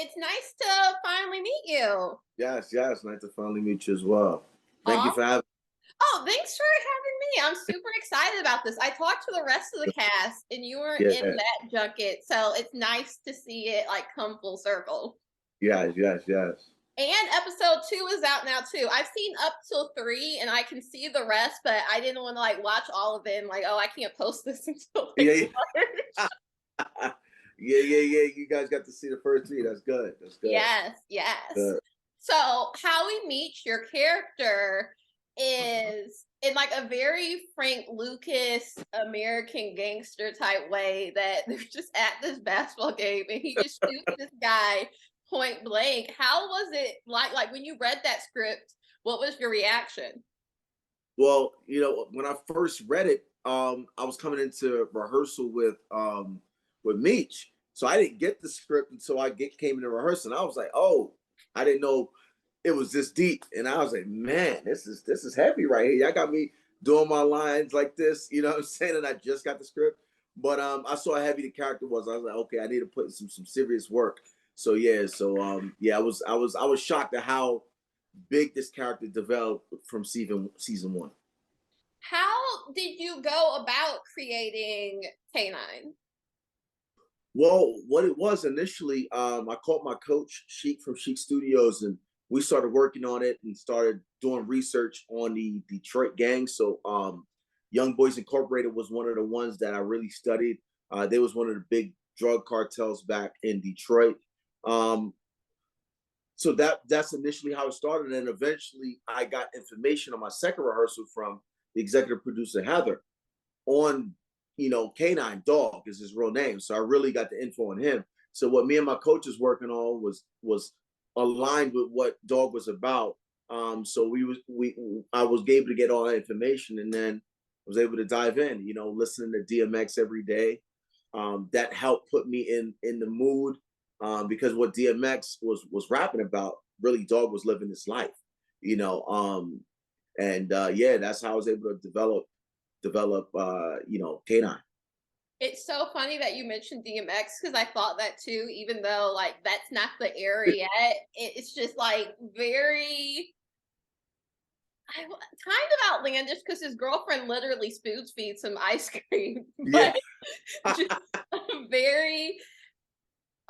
It's nice to finally meet you. Yes, yes. Nice to finally meet you as well. Thank you Aw. for having Oh, thanks for having me. I'm super excited about this. I talked to the rest of the me. cast and you were in Yeah, that junket, so it's nice to see it like come full circle. yes, yes, yes. And episode 2 is out now too. I've seen up till 3 and I can see the rest, but I didn't want to like watch all of it and like, oh, I can't post this until Yeah, like yeah. Yeah. You guys got to see the first three. That's good. That's good. Yes, yes. Good. So how we meet your character Uh-huh. is in like a very Frank Lucas American gangster type way that they're just at this basketball game and he just shoots this guy point blank. How was it like when you read that script, what was your reaction? Well, when I first read it, I was coming into rehearsal with Meech. So I didn't get the script until came into rehearsal. And I was like, oh, I didn't know it was this deep. And I was like, man, this is heavy right here. Y'all got me doing my lines like this, you know what I'm saying? And I just got the script. But I saw how heavy the character was. I was like, okay, I need to put in some serious work. So I was shocked at how big this character developed from season one. How did you go about creating K-9? Well, what it was initially, I called my coach Sheik from Sheik Studios, and we started working on it and started doing research on the Detroit gang. So, Young Boys Incorporated was one of the ones that I really studied. They was one of the big drug cartels back in Detroit. Um, so that's initially how it started, and eventually I got information on my second rehearsal from the executive producer Heather on K-9 Dog is his real name. So I really got the info on him. So what me and my coach was working on was aligned with what Dog was about. So I was able to get all that information and then was able to dive in, listening to DMX every day. That helped put me in the mood because what DMX was rapping about, really Dog was living his life, you know. And yeah, that's how I was able to develop K-9. It's so funny that you mentioned DMX because I thought that too, even though like that's not the area yet. It's just like very kind of outlandish because his girlfriend literally spoon feeds him ice cream, Yeah. but just very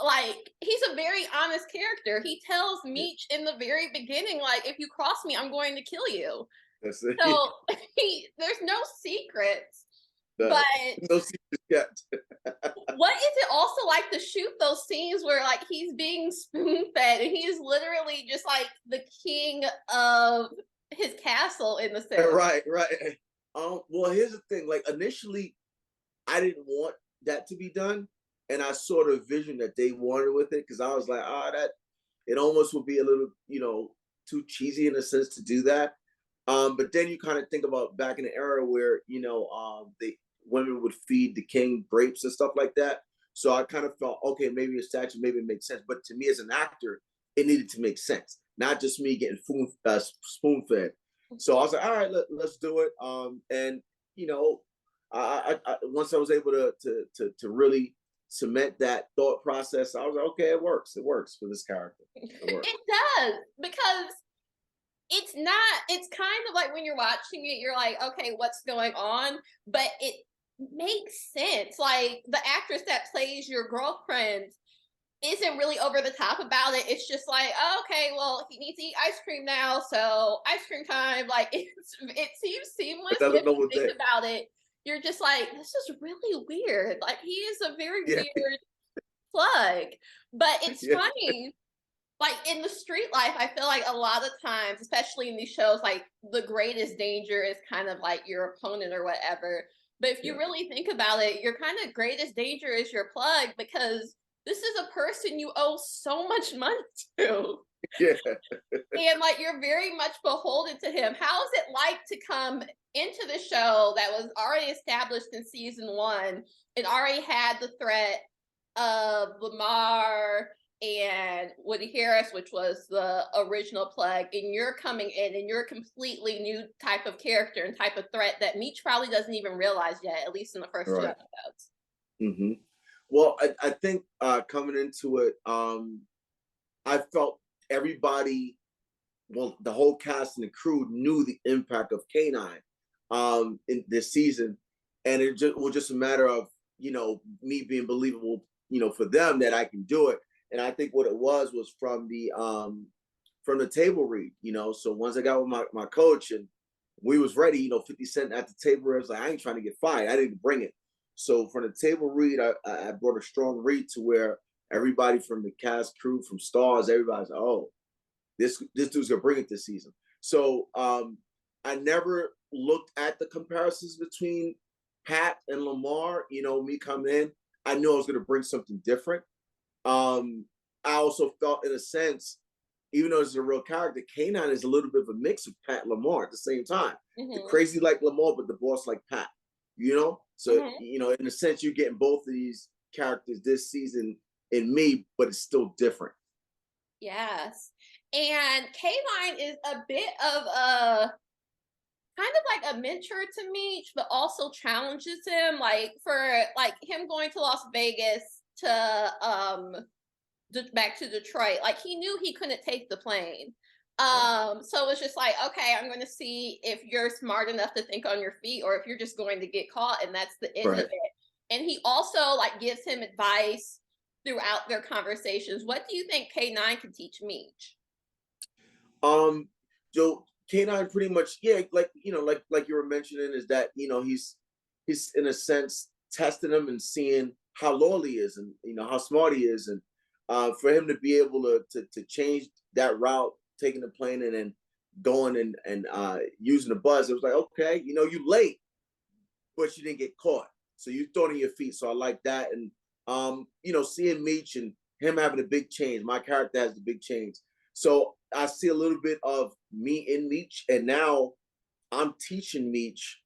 like he's a very honest character. He tells Yeah, Meech in the very beginning, like, if you cross me, I'm going to kill you. that's it. So there's no secrets. But No, no secrets yet. what is it also like to shoot those scenes where like he's being spoon fed and he's literally just like the king of his castle in the sense? Right, right. Well, here's the thing. Like initially, I didn't want that to be done, and I sort of visioned that they wanted with it because I was like, that it almost would be a little, too cheesy in a sense to do that. But then you kind of think about back in the era where the women would feed the king grapes and stuff like that. So I kind of felt okay, maybe a statue, maybe it makes sense. But to me as an actor, it needed to make sense, not just me getting spoon fed. So I was like, all right, let's do it. And you know, once I was able to really cement that thought process, I was like, okay, it works. It works for this character. It works. It does because it's not, it's kind of like when you're watching it, you're like, okay, what's going on? But it makes sense. Like the actress that plays your girlfriend isn't really over the top about it. It's just like, oh, okay, well, he needs to eat ice cream now, so ice cream time. Like it seems It seamless, but doesn't if know you what think day. about it, you're just like, this is really weird. Like he is a very Yeah, weird plug. But it's yeah, funny like in the street life, I feel like a lot of times, especially in these shows, like the greatest danger is kind of like your opponent or whatever. But if you yeah, really think about it, your kind of greatest danger is your plug because this is a person you owe so much money to. yeah. And like you're very much beholden to him. How is it like to come into the show that was already established in season 1 and already had the threat of Lamar and Woody Harris, which was the original plug, and you're coming in and you're a completely new type of character and type of threat that Meech probably doesn't even realize yet, at least in the first two Right. episodes. Hmm. Well, I think coming into it, I felt everybody, well, the whole cast and the crew knew the impact of K-9 in this season, and it was just a matter of me being believable, for them that I can do it. And I think what it was from the table read, So once I got with my coach and we was ready, 50 Cent at the table, I was like, I ain't trying to get fired. I didn't bring it. So from the table read, I brought a strong read to where everybody from the cast, crew, from stars, everybody's like, oh, this dude's gonna bring it this season. So I never looked at the comparisons between Pat and Lamar. Me coming in, I knew I was gonna bring something different. I also felt, in a sense, even though it's a real character, K-9 is a little bit of a mix of Pat and Lamar at the same time. Mm-hmm. The crazy like Lamar, but the boss like Pat. So Mm-hmm. in a sense, you're getting both of these characters this season in me, but it's still different. Yes. And K-9 is a bit of a kind of like a mentor to Meech, but also challenges him. Like for like him going to Las Vegas to back to Detroit, like he knew he couldn't take the plane. So it's just like, okay, I'm going to see if you're smart enough to think on your feet, or if you're just going to get caught, and that's the end of it. And he also like gives him advice throughout their conversations. What do you think K-9 can teach Meech? Joe, K-9 pretty much, yeah, like like you were mentioning, is that he's in a sense testing him and seeing how loyal he is, and how smart he is, and for him to be able to change that route, taking the plane and then going and using the bus, it was like, okay, you late, but you didn't get caught, so you thought on your feet. So I like that, and seeing Meech and him having a big change. My character has the big change, so I see a little bit of me in Meech, and now I'm teaching Meech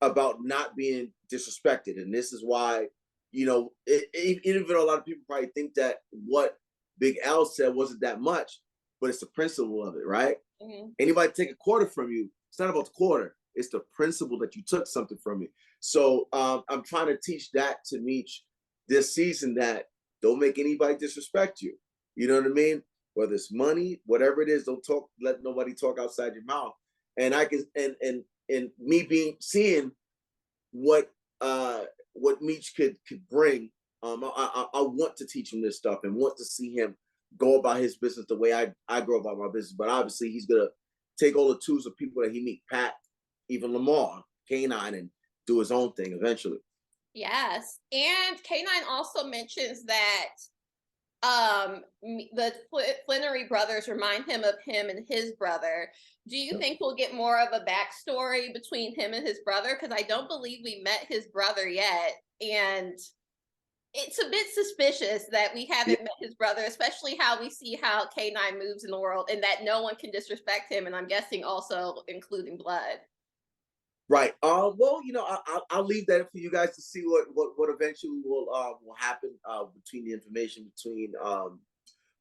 about not being disrespected. And this is why, even though a lot of people probably think that what Big L said wasn't that much, but it's the principle of it, right? Mm-hmm. Anybody take a quarter from you, it's not about the quarter. It's the principle that you took something from me. So I'm trying to teach that to Meech this season, that don't make anybody disrespect you. You know what I mean? Whether it's money, whatever it is, don't let nobody talk outside your mouth. And I can, and me seeing what Meech could bring. I want to teach him this stuff and want to see him go about his business the way I go about my business. But obviously, he's gonna take all the tools of people that he meet, Pat, even Lamar, K-9, and do his own thing eventually. Yes, and K-9 also mentions that the Flannery brothers remind him of him and his brother. Do you think we'll get more of a backstory between him and his brother? Because I don't believe we met his brother yet, and it's a bit suspicious that we haven't met his brother, especially how we see how K-9 moves in the world, and that no one can disrespect him, and I'm guessing also including blood. Right. Well, I'll leave that for you guys to see what eventually will happen between the information between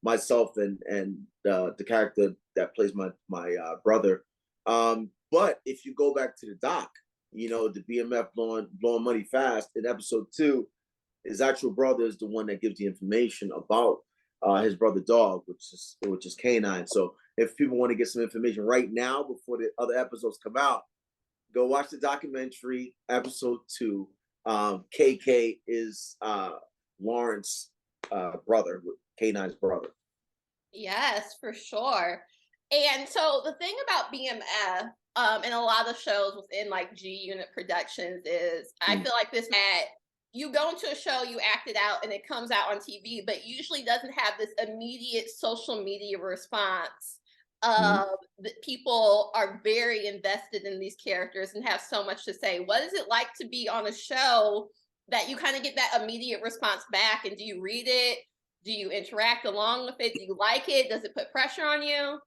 myself and the character that plays my brother. But if you go back to the doc, the BMF blowing money fast in episode 2, his actual brother is the one that gives the information about his brother dog, which is K-9. So if people want to get some information right now before the other episodes come out, go watch the documentary, episode 2. KK is Lawrence brother, K-9's brother. Yes, for sure. And so the thing about BMF and a lot of shows within like G Unit Productions is I feel like this that you go into a show, you act it out, and it comes out on TV, but usually doesn't have this immediate social media response. People are very invested in these characters and have so much to say. What is it like to be on a show that you kind of get that immediate response back? And do you read it? Do you interact along with it? Do you like it? Does it put pressure on you?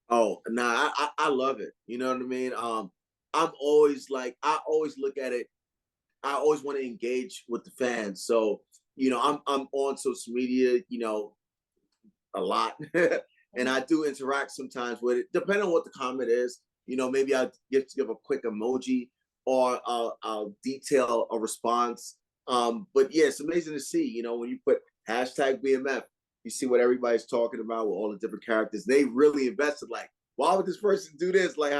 Oh, nah, I love it. You know what I mean? I'm always like, I always look at it. I always want to engage with the fans. So, I'm on social media, a lot. And I do interact sometimes with it, depending on what the comment is. Maybe I'll give a quick emoji, or I'll detail a response. But yeah, it's amazing to see, when you put hashtag BMF, you see what everybody's talking about with all the different characters. They really invested. Like, why would this person do this? Like,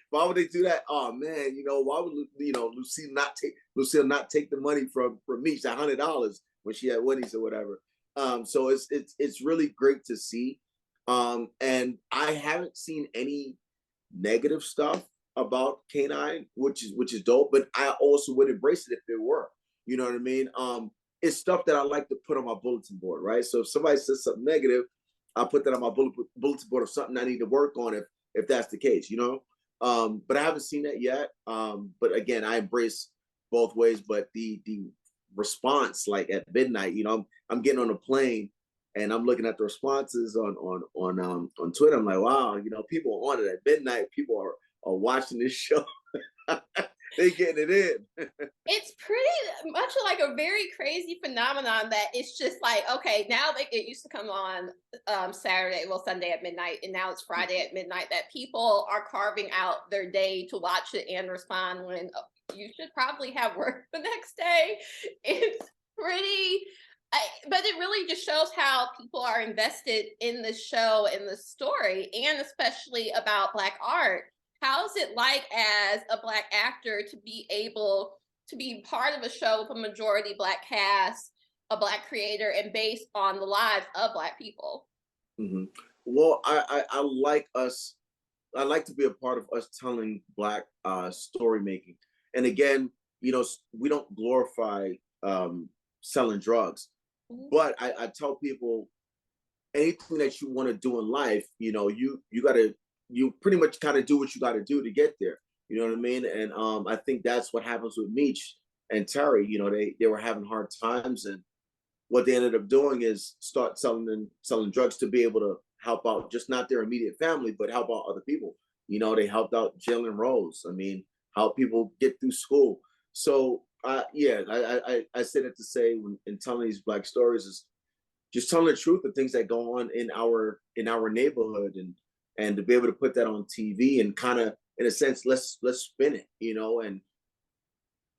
why would they do that? Oh man, why would Lucille not take the money from Meech, $100 when she had Wendy's or whatever. So it's really great to see. And I haven't seen any negative stuff about K-9, which is dope. But I also would embrace it if there were. You know what I mean? It's stuff that I like to put on my bulletin board, right? So if somebody says something negative, I'll put that on my bulletin board of something I need to work on if that's the case, But I haven't seen that yet. But again, I embrace both ways. But the response, like at midnight, I'm getting on a plane and I'm looking at the responses on Twitter. I'm like, wow, people are on it at midnight. People are watching this show. They getting it in. It's pretty much like a very crazy phenomenon that it's just like, okay, now it used to come on Sunday at midnight, and now it's Friday at midnight, that people are carving out their day to watch it and respond when you should probably have work the next day. It's pretty, but it really just shows how people are invested in the show and the story, and especially about Black art. How's it like as a Black actor to be able to be part of a show with a majority Black cast, a Black creator, and based on the lives of Black people? Mm-hmm. Well, I like us. I like to be a part of us telling Black story making. And again, we don't glorify selling drugs, but I tell people anything that you want to do in life, you pretty much kind of do what you got to do to get there. You know what I mean? And I think that's what happens with Meech and Terry. They were having hard times, and what they ended up doing is start selling drugs to be able to help out just not their immediate family, but help out other people. They helped out Jalen Rose. I mean, help people get through school. So yeah, I said it to say in telling these Black stories is just telling the truth of things that go on in our neighborhood, and to be able to put that on TV and kind of, in a sense, let's spin it, And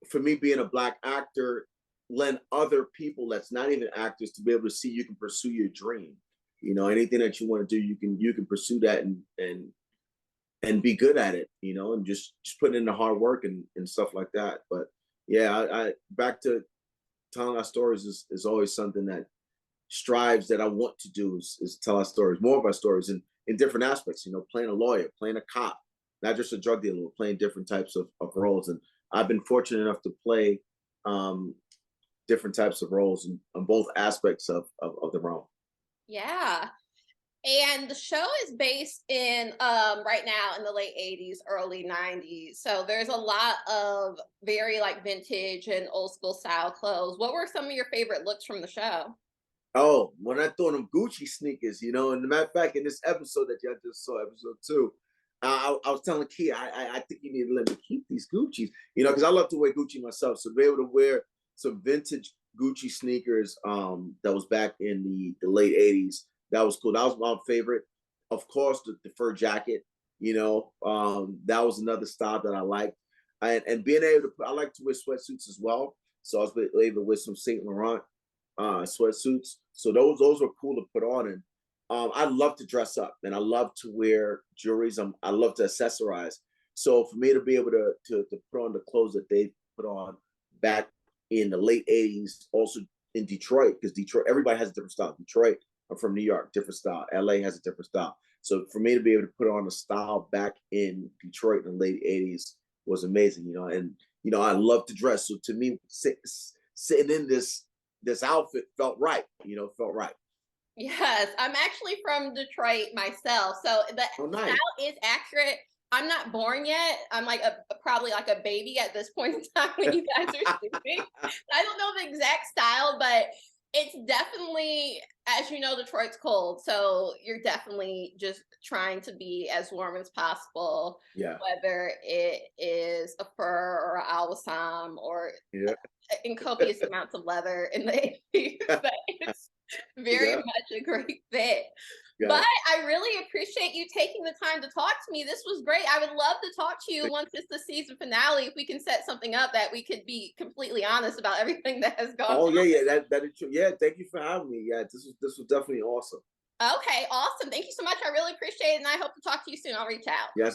for me, being a Black actor, lend other people that's not even actors to be able to see you can pursue your dream. Anything that you want to do, you can pursue that and be good at it, and just put in the hard work and stuff like that. But yeah, I back to telling our stories is always something that strives that I want to do is tell our stories, more of our stories in different aspects, playing a lawyer, playing a cop, not just a drug dealer, playing different types of roles. And I've been fortunate enough to play different types of roles in both aspects of the realm. Yeah. And the show is based in right now in the late 80s, early 90s. So there's a lot of very like vintage and old school style clothes. What were some of your favorite looks from the show? Oh, when I throw them Gucci sneakers, and the matter of fact, in this episode that y'all just saw, episode 2, I was telling Key, I think you need to let me keep these Gucci's, because I love to wear Gucci myself. So to be able to wear some vintage Gucci sneakers that was back in the late 80s, that was cool. That was my favorite. Of course, the fur jacket, that was another style that I liked. And being able to, I like to wear sweatsuits as well. So I was able to wear some Saint Laurent sweatsuits. So those were cool to put on. And I love to dress up, and I love to wear jewelries. I love to accessorize. So for me to be able to put on the clothes that they put on back in the late 80s, also in Detroit, because Detroit, everybody has a different style. Detroit, I'm from New York, different style. LA has a different style. So for me to be able to put on a style back in Detroit in the late 80s was amazing, and I love to dress. So to me, sitting in this outfit felt right, felt right. Yes, I'm actually from Detroit myself, so the nice. style is accurate. I'm not born yet. I'm like probably like a baby at this point in time when you guys are shooting. I don't know the exact style, but it's definitely, as you know, Detroit's cold, so you're definitely just trying to be as warm as possible. Yeah. Whether it is a fur or an alwasam or in copious amounts of leather in the 80s, but it's very much a great fit. Yeah. But I really appreciate appreciate you taking the time to talk to me. This was great. I would love to talk to you once it's the season finale, if we can set something up that we could be completely honest about everything that has gone Oh on. yeah, that is true. Yeah, thank you for having me. Yeah, this was definitely awesome. Okay, awesome. Thank you so much. I really appreciate it, and I hope to talk to you soon. I'll reach out. Yes.